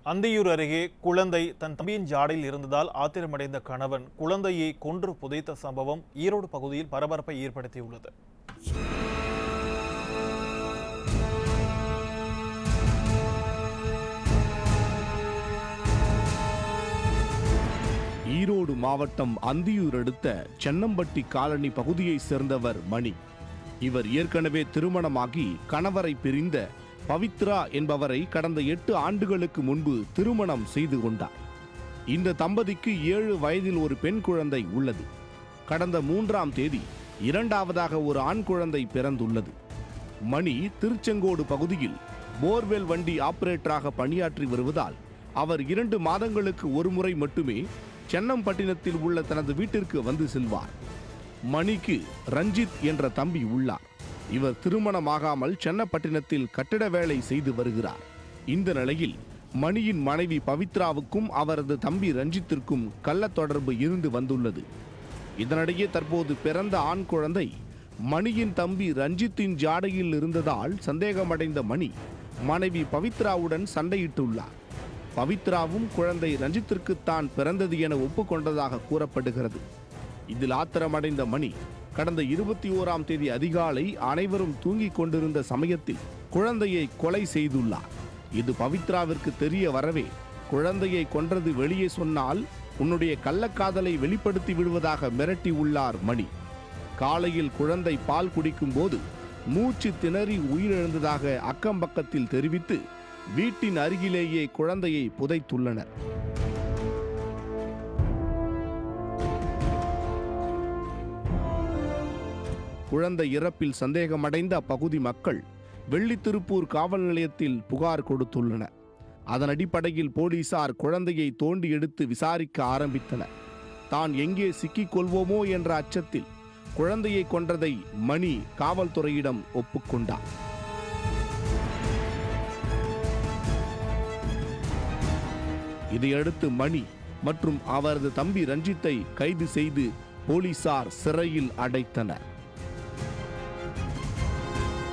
அந்தியூர் அருகே குழந்தை தன் தம்பியின் ஜாடையில் இருந்ததால் ஆத்திரமடைந்த கணவன் குழந்தையை கொன்று புதைத்த சம்பவம் ஈரோடு பகுதியில் பரபரப்பை ஏற்படுத்தியுள்ளது. ஈரோடு மாவட்டம் அந்தியூர் அடுத்த சென்னம்பட்டி காலனி பகுதியைச் சேர்ந்தவர் மணி. இவர் ஏற்கனவே திருமணமாகி கணவரை பிரிந்த பவித்ரா என்பவரை கடந்த 8 ஆண்டுகளுக்கு முன்பு திருமணம் செய்து கொண்டார். இந்த தம்பதிக்கு 7 வயதில் ஒரு பெண் குழந்தை உள்ளது. கடந்த 3ஆம் தேதி இரண்டாவதாக ஒரு ஆண் குழந்தை பிறந்துள்ளது. மணி திருச்செங்கோடு பகுதியில் போர்வெல் வண்டி ஆபரேட்டராக பணியாற்றி வருவதால் அவர் 2 மாதங்களுக்கு ஒரு முறை மட்டுமே சென்னம்பட்டினத்தில் உள்ள தனது வீட்டிற்கு வந்து செல்வார். மணிக்கு ரஞ்சித் என்ற தம்பி உள்ளார். இவர் திருமணமாகாமல் சென்னப்பட்டினத்தில் கட்டிட வேலை செய்து வருகிறார். இந்த நிலையில் மணியின் மனைவி பவித்ராவுக்கும் அவரது தம்பி ரஞ்சித்திற்கும் கள்ள தொடர்பு இருந்து வந்துள்ளது. இதனிடையே தற்போது பிறந்த ஆண் குழந்தை மணியின் தம்பி ரஞ்சித்தின் ஜாடையில் இருந்ததால் சந்தேகமடைந்த மணி மனைவி பவித்ராவுடன் சண்டையிட்டுள்ளார். பவித்ராவும் குழந்தை ரஞ்சித்திற்குத்தான் பிறந்தது என ஒப்புக்கொண்டதாக கூறப்படுகிறது. இதில் ஆத்திரமடைந்த மணி கடந்த 21ஆம் தேதி அதிகாலை அனைவரும் தூங்கிக் கொண்டிருந்த சமயத்தில் குழந்தையை கொலை செய்துள்ளார். இது பவித்ராவிற்கு தெரிய வரவே குழந்தையை கொன்றது வெளியே சொன்னால் உன்னுடைய கள்ளக்காதலை வெளிப்படுத்தி விடுவதாக மிரட்டி உள்ளார் மணி. காலையில் குழந்தை பால் குடிக்கும் போது மூச்சு திணறி உயிரிழந்ததாக அக்கம்பக்கத்தில் தெரிவித்து வீட்டின் அருகிலேயே குழந்தையை புதைத்துள்ளனர். குழந்தை இறப்பில் சந்தேகமடைந்த அப்பகுதி மக்கள் வெள்ளித்திருப்பூர் காவல் நிலையத்தில் புகார் கொடுத்துள்ளனர். அதன் அடிப்படையில் போலீசார் குழந்தையை தோண்டி எடுத்து விசாரிக்க ஆரம்பித்தனர். தான் எங்கே சிக்கிக் கொள்வோமோ என்ற அச்சத்தில் குழந்தையை கொன்றதை மணி காவல்துறையிடம் ஒப்புக்கொண்டார். இதையடுத்து மணி மற்றும் அவரது தம்பி ரஞ்சித்தை கைது செய்து போலீசார் சிறையில் அடைத்தனர்.